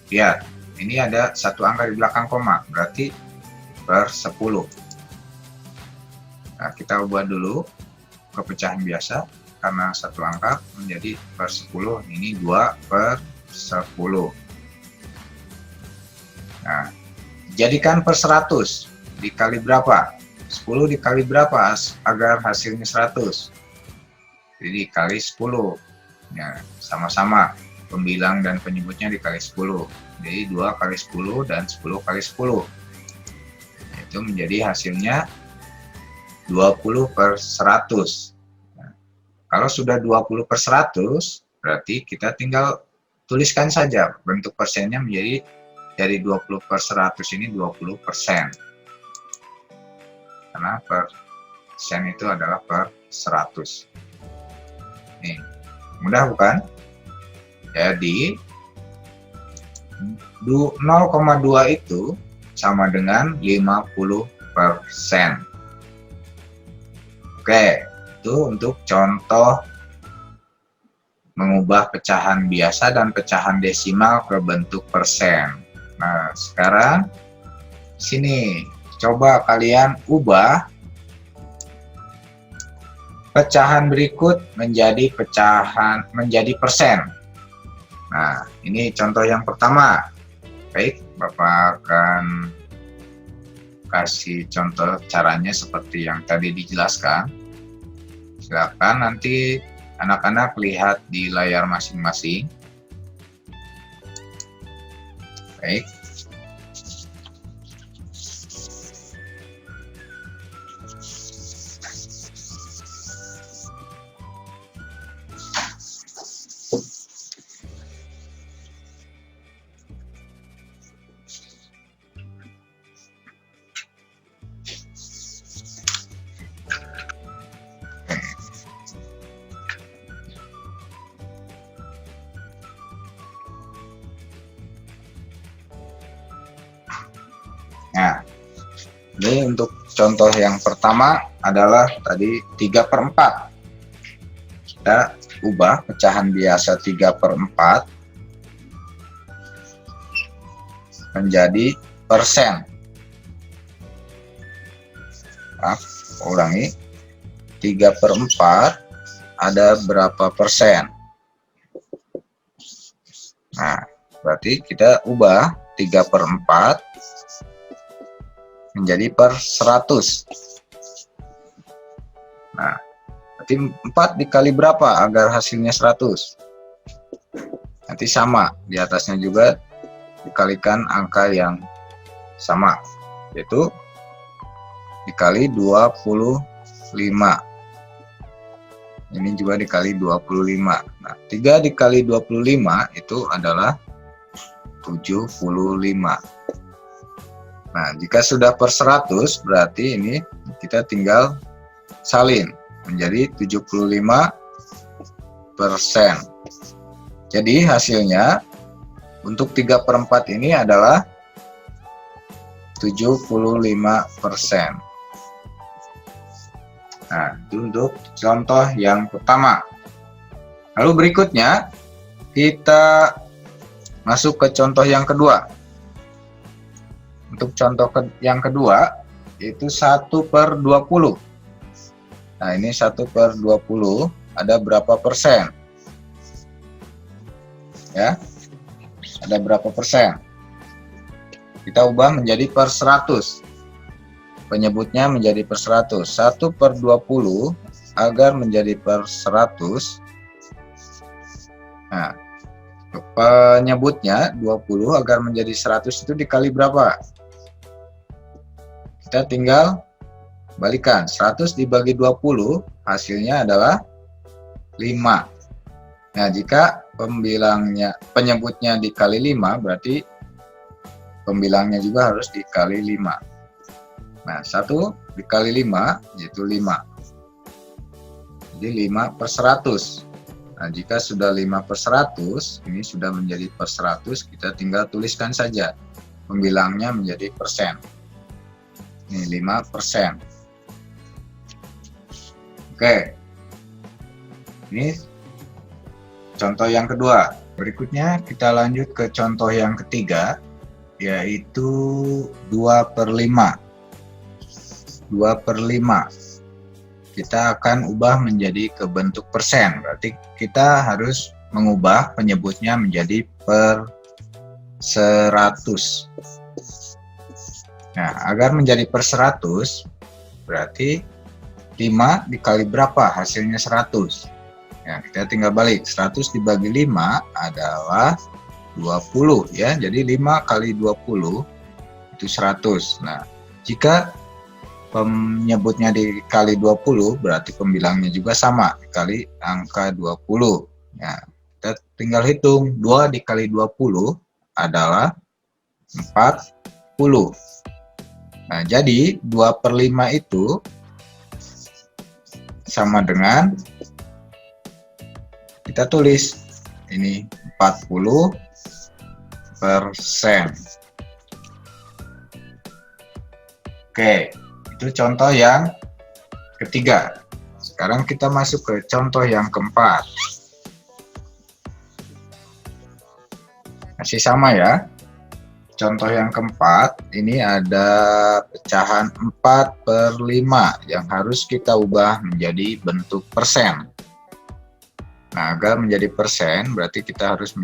Lihat, ini ada satu angka di belakang koma, berarti per 10. Nah, kita ubah dulu ke pecahan biasa, karena satu angka menjadi per 10, ini 2 per 10. Nah, jadikan per 100, dikali berapa? 10 dikali berapa agar hasilnya 100? Jadi dikali 10. Ya, sama-sama pembilang dan penyebutnya dikali 10. Jadi 2 kali 10 dan 10 kali 10. Itu menjadi hasilnya 20 per 100. Kalau sudah 20/100, berarti kita tinggal tuliskan saja bentuk persennya menjadi dari 20/100 ini 20%. Karena persen itu adalah per 100. Nih, mudah bukan? Jadi 0,2 itu sama dengan 50%. Oke, itu untuk contoh mengubah pecahan biasa dan pecahan desimal ke bentuk persen. Nah, sekarang sini coba kalian ubah pecahan berikut menjadi persen. Nah, ini contoh yang pertama. Baik, Bapak akan kasih contoh caranya seperti yang tadi dijelaskan. Silakan nanti anak-anak lihat di layar masing-masing. Baik. Nah, ini untuk contoh yang pertama adalah tadi 3/4. Kita ubah pecahan biasa 3/4 menjadi persen. Maaf, ulangi. 3/4 ada berapa persen? Nah, berarti kita ubah 3/4 menjadi per 100. Nah, berarti 4 dikali berapa agar hasilnya 100? Nanti sama, di atasnya juga dikalikan angka yang sama, yaitu dikali 25. Ini juga dikali 25. Nah, 3 dikali 25 itu adalah 75. Nah, jika sudah per 100, berarti ini kita tinggal salin menjadi 75%. Jadi hasilnya untuk 3/4 ini adalah 75%. Nah, itu untuk contoh yang pertama. Lalu berikutnya kita masuk ke contoh yang kedua. Untuk contoh yang kedua itu 1/20. Nah, ini 1/20 ada berapa persen? Ya, ada berapa persen? Kita ubah menjadi per 100. Penyebutnya menjadi per 100. 1/20 agar menjadi per 100. Nah, penyebutnya 20 agar menjadi 100 itu dikali berapa? Kita tinggal balikan. 100 dibagi 20 hasilnya adalah 5. Nah, jika penyebutnya dikali 5 berarti pembilangnya juga harus dikali 5. Nah, 1 dikali 5 yaitu 5. Jadi 5/100. Nah, jika sudah 5/100, ini sudah menjadi per 100, kita tinggal tuliskan saja. Pembilangnya menjadi persen. Ini 5%. Oke. Ini contoh yang kedua. Berikutnya kita lanjut ke contoh yang ketiga, yaitu 2/5. 2/5. Kita akan ubah menjadi ke bentuk persen. Berarti kita harus mengubah penyebutnya menjadi per 100. Nah, agar menjadi per 100 berarti 5 dikali berapa? Hasilnya 100. Ya, kita tinggal balik. 100 dibagi 5 adalah 20 ya. Jadi 5 kali 20 itu 100. Nah, jika penyebutnya dikali 20, berarti pembilangnya juga sama, dikali angka 20. Ya, kita tinggal hitung, 2 dikali 20 adalah 40. Nah, jadi 2/5 itu sama dengan, kita tulis, ini 40%. Oke, itu contoh yang ketiga. Sekarang kita masuk ke contoh yang keempat. Masih sama ya. Contoh yang keempat, ini ada pecahan 4/5 yang harus kita ubah menjadi bentuk persen. Nah, agar menjadi persen, berarti kita harus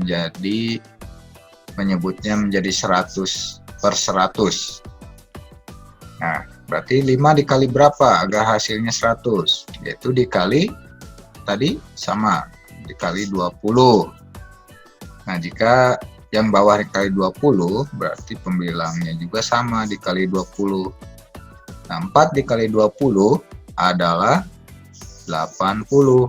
menyebutnya menjadi 100/100. Nah, berarti 5 dikali berapa agar hasilnya 100? Yaitu dikali, tadi sama, dikali 20. Nah, jika yang bawah dikali 20, berarti pembilangnya juga sama, dikali 20. Nah, 4 dikali 20 adalah 80.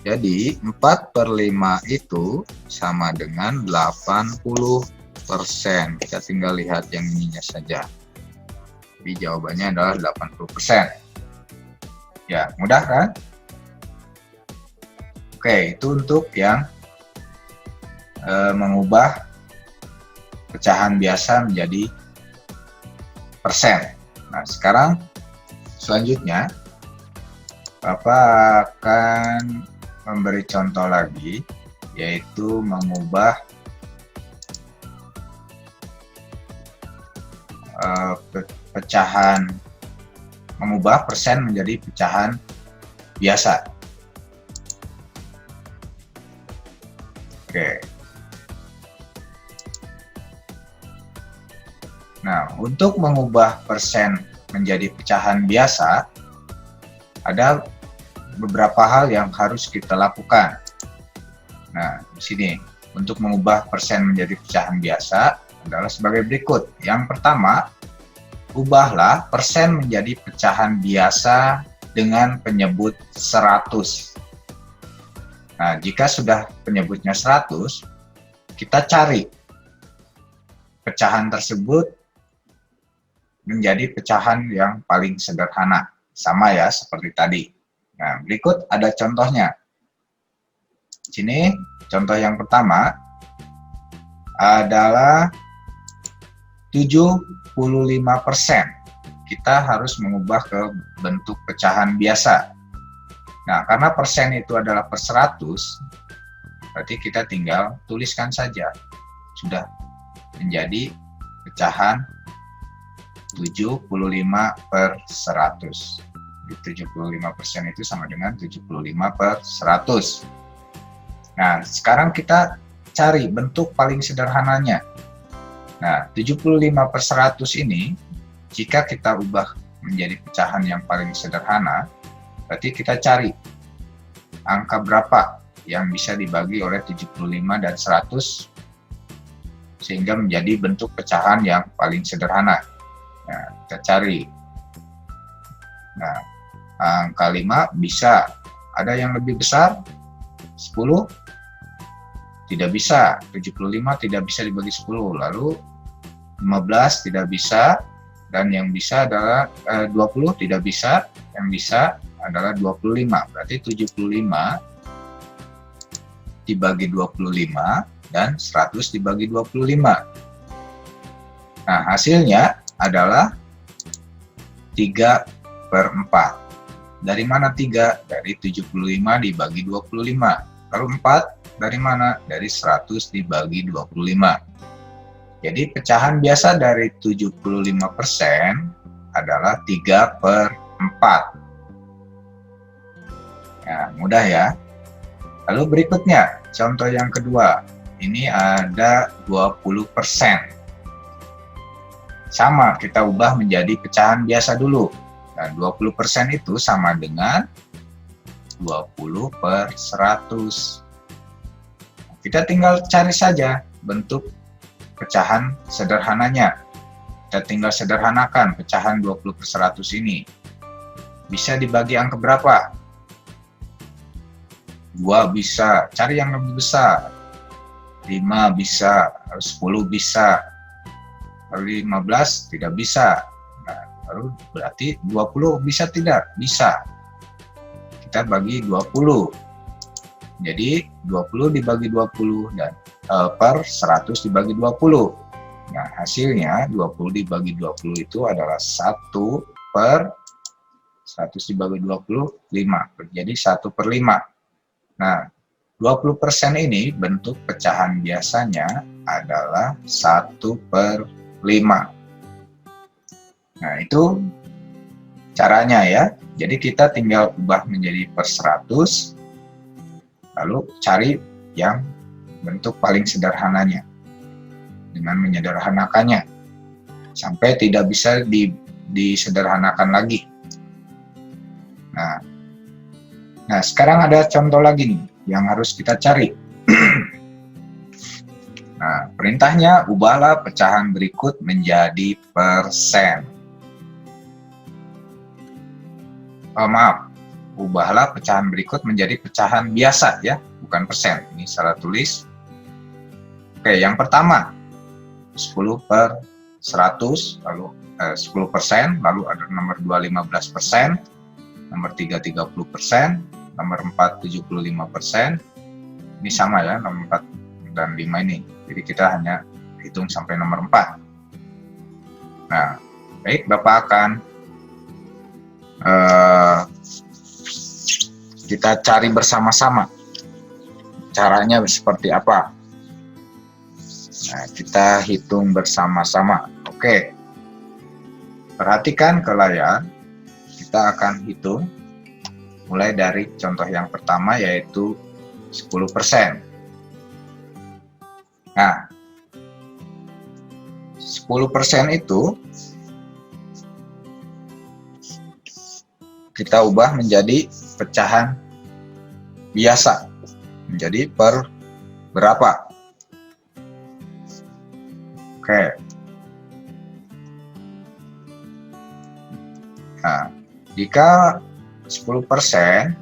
Jadi 4/5 itu sama dengan 80%. Kita tinggal lihat yang ininya saja. Jadi jawabannya adalah 80%. Ya, mudah kan? Oke, itu untuk yang mengubah pecahan biasa menjadi persen. Nah, sekarang selanjutnya Bapak akan memberi contoh lagi, yaitu mengubah mengubah persen menjadi pecahan biasa. Oke. Nah, untuk mengubah persen menjadi pecahan biasa, ada beberapa hal yang harus kita lakukan. Nah, di sini untuk mengubah persen menjadi pecahan biasa adalah sebagai berikut. Yang pertama, ubahlah persen menjadi pecahan biasa dengan penyebut 100. Nah, jika sudah penyebutnya 100, kita cari pecahan tersebut menjadi pecahan yang paling sederhana. Sama ya, seperti tadi. Nah, berikut ada contohnya. Di sini, contoh yang pertama adalah 75%. Kita harus mengubah ke bentuk pecahan biasa. Nah, karena persen itu adalah per 100, berarti kita tinggal tuliskan saja. Sudah menjadi pecahan 75/100. 75% itu sama dengan 75/100. Nah, sekarang kita cari bentuk paling sederhananya. Nah, 75/100 ini, jika kita ubah menjadi pecahan yang paling sederhana, berarti kita cari angka berapa yang bisa dibagi oleh 75 dan 100, sehingga menjadi bentuk pecahan yang paling sederhana. Nah, kita cari. Nah, angka 5 bisa. Ada yang lebih besar? 10? Tidak bisa. 75 tidak bisa dibagi 10. Lalu 15 tidak bisa. Dan yang bisa adalah 20 tidak bisa. Yang bisa adalah 25. Berarti 75 dibagi 25 dan 100 dibagi 25. Nah, hasilnya adalah 3/4. Dari mana 3? Dari 75 dibagi 25. Lalu 4 dari mana? Dari 100 dibagi 25. Jadi pecahan biasa dari 75% adalah 3/4. Ya, mudah ya. Lalu berikutnya, contoh yang kedua. Ini ada 20%. Sama, kita ubah menjadi pecahan biasa dulu. Nah, 20% itu sama dengan 20/100. Kita tinggal cari saja bentuk pecahan sederhananya. Kita tinggal sederhanakan pecahan 20/100 ini. Bisa dibagi angka berapa? 2 bisa, cari yang lebih besar. 5 bisa, 10 bisa, 15 tidak bisa. Nah, baru berarti 20 bisa tidak? Bisa. Kita bagi 20. Jadi 20 dibagi 20 dan per 100 dibagi 20. Nah, hasilnya 20 dibagi 20 itu adalah 1 per 100 dibagi 20, 5. Jadi 1/5. Nah, 20% ini bentuk pecahan biasanya adalah 1/5. Nah, itu caranya ya. Jadi kita tinggal ubah menjadi per 100, lalu cari yang bentuk paling sederhananya dengan menyederhanakannya sampai tidak bisa disederhanakan lagi. Nah, sekarang ada contoh lagi nih yang harus kita cari. Nah, perintahnya ubahlah pecahan berikut menjadi persen. Maaf, ubahlah pecahan berikut menjadi pecahan biasa ya, bukan persen. Ini salah tulis. Oke, yang pertama 10/100, lalu 10%, lalu ada nomor 2 15%, nomor 3 30%, nomor 4 75%. Ini sama ya, nomor 4 dan 5 ini. Jadi kita hanya hitung sampai nomor 4. Nah, baik, Bapak akan kita cari bersama-sama caranya seperti apa. Nah, kita hitung bersama-sama. Oke, perhatikan ke layar. Kita akan hitung mulai dari contoh yang pertama, yaitu 10%. Nah, 10% itu kita ubah menjadi pecahan biasa, menjadi per berapa. Oke. Nah, jika 10%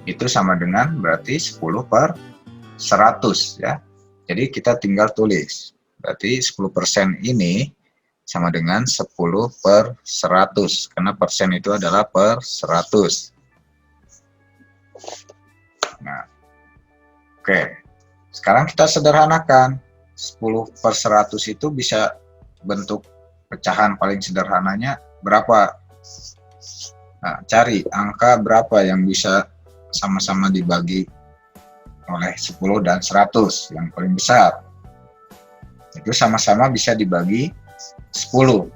itu sama dengan berarti 10/100 ya. Jadi kita tinggal tulis. Berarti 10% ini sama dengan 10/100 karena persen itu adalah per 100. Nah, oke. Sekarang kita sederhanakan. 10/100 itu bisa bentuk pecahan paling sederhananya berapa? Nah, cari angka berapa yang bisa sama-sama dibagi oleh 10 dan 100 yang paling besar. Itu sama-sama bisa dibagi 10.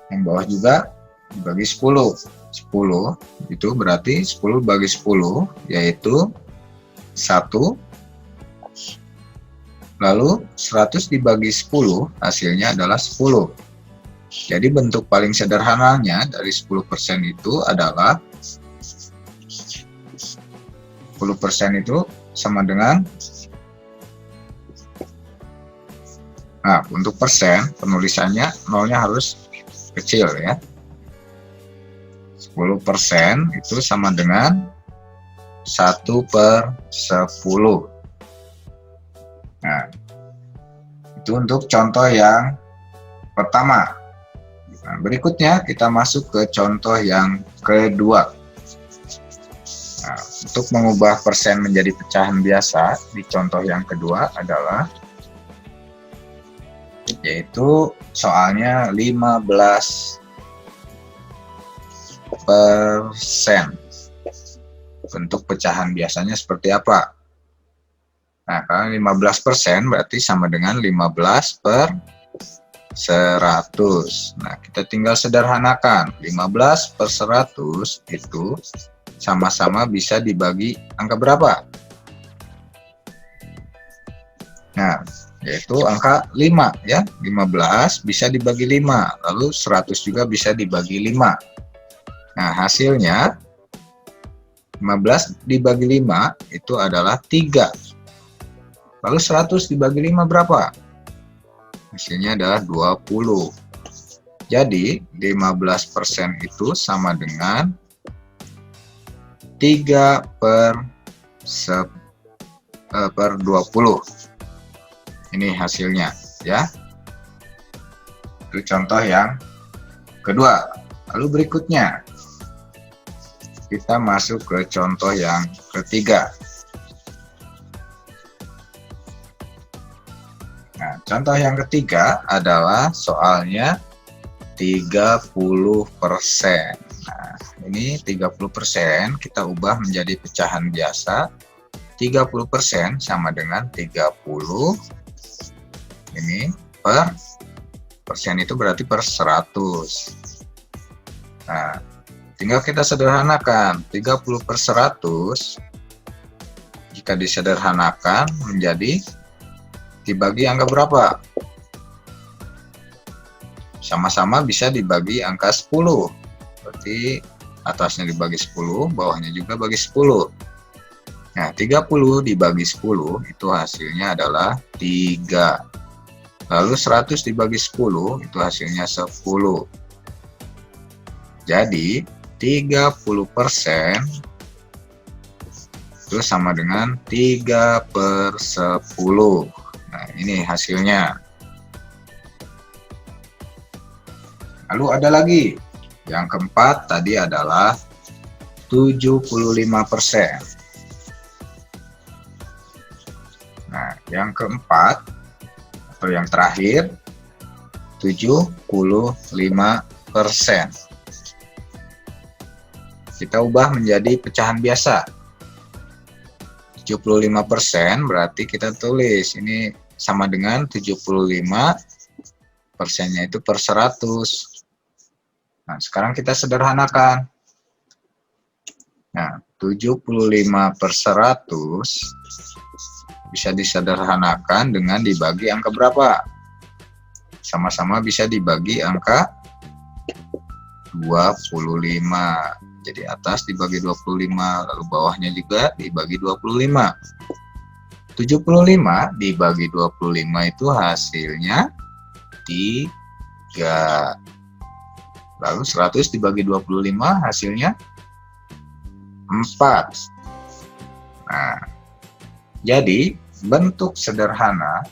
Yang bawah juga dibagi 10. 10 itu berarti 10 bagi 10 yaitu 1. Lalu 100 dibagi 10 hasilnya adalah 10. Jadi bentuk paling sederhananya dari 10% itu adalah 10% itu sama dengan, nah untuk persen penulisannya nolnya harus kecil ya. 10% itu sama dengan 1/10. Nah, itu untuk contoh yang pertama. Nah, berikutnya kita masuk ke contoh yang kedua. Nah, untuk mengubah persen menjadi pecahan biasa di contoh yang kedua adalah, yaitu soalnya 15%. Bentuk pecahan biasanya seperti apa? Nah, karena 15% berarti sama dengan 15/100. Nah, kita tinggal sederhanakan. 15/100 itu sama-sama bisa dibagi angka berapa? Nah, yaitu angka 5 ya. 15 bisa dibagi 5, lalu 100 juga bisa dibagi 5. Nah, hasilnya 15 dibagi 5 itu adalah 3. Lalu 100 dibagi 5 berapa? Hasilnya adalah 20. Jadi 15% itu sama dengan 3 per 20. Ini hasilnya ya. Itu contoh yang kedua. Lalu berikutnya kita masuk ke contoh yang ketiga. Nah, contoh yang ketiga adalah soalnya 30%. Nah, ini 30% kita ubah menjadi pecahan biasa. 30% sama dengan 30 ini per persen, itu berarti per 100. Nah, tinggal kita sederhanakan. 30 per 100 jika disederhanakan menjadi dibagi angka berapa? Sama-sama bisa dibagi angka 10. Berarti atasnya dibagi 10, bawahnya juga bagi 10. Nah, 30 dibagi 10 itu hasilnya adalah 3. Lalu 100 dibagi 10 itu hasilnya 10. Jadi 30% itu sama dengan 3 per 10. Nah, ini hasilnya. Lalu ada lagi. Yang keempat tadi adalah 75%. Nah, yang keempat atau yang terakhir 75%. Kita ubah menjadi pecahan biasa. 75% berarti kita tulis ini sama dengan 75 persennya itu per 100. Nah, sekarang kita sederhanakan. Nah, 75 per 100 bisa disederhanakan dengan dibagi angka berapa? Sama-sama bisa dibagi angka 25. Jadi atas dibagi 25, lalu bawahnya juga dibagi 25. 75 dibagi 25 itu hasilnya 3. Lalu 100 dibagi 25 hasilnya 4. Nah, jadi bentuk sederhana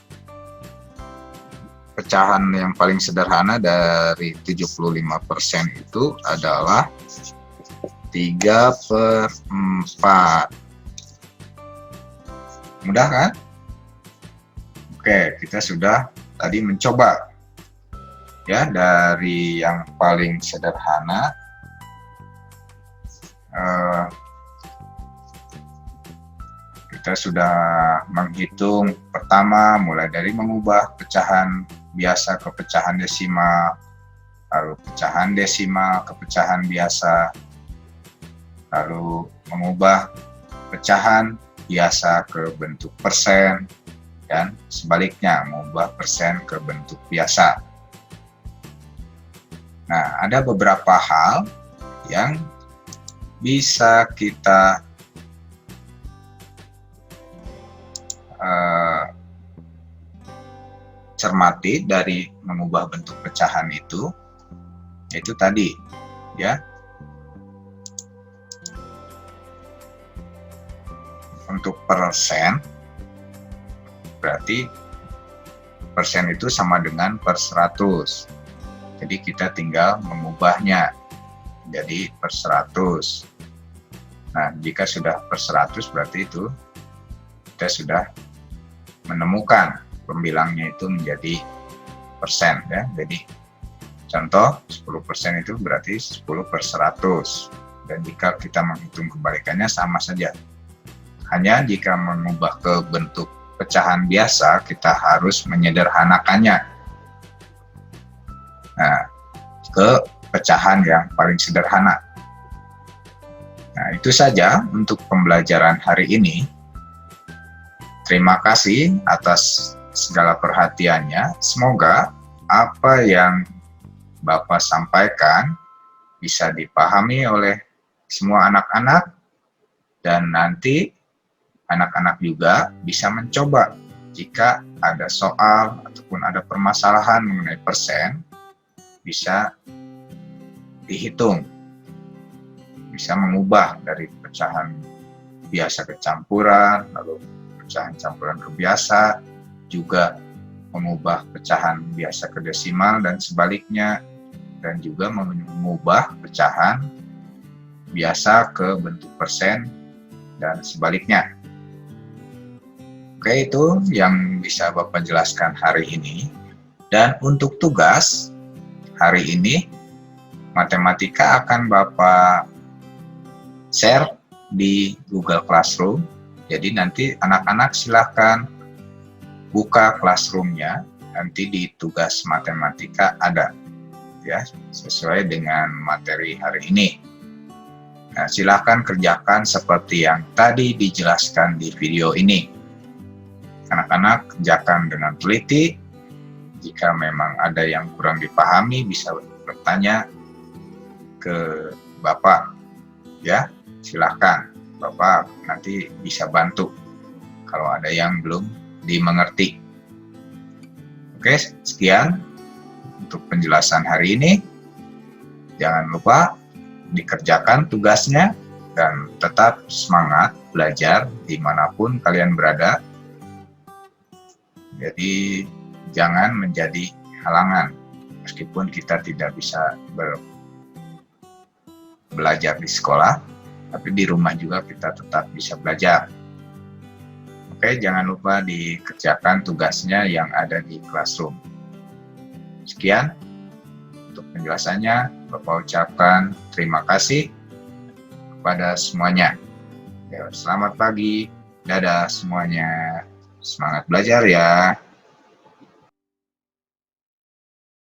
pecahan yang paling sederhana dari 75% itu adalah 3 per 4. Mudah kan? Oke, kita sudah tadi mencoba ya dari yang paling sederhana kita sudah menghitung pertama mulai dari mengubah pecahan biasa ke pecahan desimal, lalu pecahan desimal ke pecahan biasa, lalu mengubah pecahan biasa ke bentuk persen, dan sebaliknya mengubah persen ke bentuk biasa. Nah, ada beberapa hal yang bisa kita cermati dari mengubah bentuk pecahan itu, yaitu tadi ya, untuk persen berarti persen itu sama dengan per 100. Jadi kita tinggal mengubahnya jadi per 100. Nah, jika sudah per 100 berarti itu kita sudah menemukan pembilangnya itu menjadi persen ya. Jadi contoh 10% itu berarti 10 per 100. Dan jika kita menghitung kebalikannya sama saja. Hanya jika mengubah ke bentuk pecahan biasa kita harus menyederhanakannya. Nah, ke pecahan yang paling sederhana. Nah, itu saja untuk pembelajaran hari ini. Terima kasih atas segala perhatiannya. Semoga apa yang Bapak sampaikan bisa dipahami oleh semua anak-anak, dan nanti anak-anak juga bisa mencoba jika ada soal ataupun ada permasalahan mengenai persen, bisa dihitung, bisa mengubah dari pecahan biasa ke campuran, lalu pecahan campuran ke biasa, juga mengubah pecahan biasa ke desimal dan sebaliknya, dan juga mengubah pecahan biasa ke bentuk persen dan sebaliknya. Oke, itu yang bisa Bapak jelaskan hari ini. Dan untuk tugas hari ini, matematika akan Bapak share di Google Classroom. Jadi nanti anak-anak silakan buka Classroom-nya, nanti di tugas matematika ada, ya, sesuai dengan materi hari ini. Nah, silakan kerjakan seperti yang tadi dijelaskan di video ini. Anak-anak kerjakan dengan teliti. Jika memang ada yang kurang dipahami, bisa bertanya ke Bapak, ya, silahkan. Bapak nanti bisa bantu kalau ada yang belum dimengerti. Oke, sekian untuk penjelasan hari ini. Jangan lupa dikerjakan tugasnya dan tetap semangat belajar dimanapun kalian berada. Jadi jangan menjadi halangan meskipun kita tidak bisa belajar di sekolah, tapi di rumah juga kita tetap bisa belajar. Oke, jangan lupa dikerjakan tugasnya yang ada di Classroom. Sekian untuk penjelasannya. Bapak ucapkan terima kasih kepada semuanya. Ya, selamat pagi, dadah semuanya. Semangat belajar ya.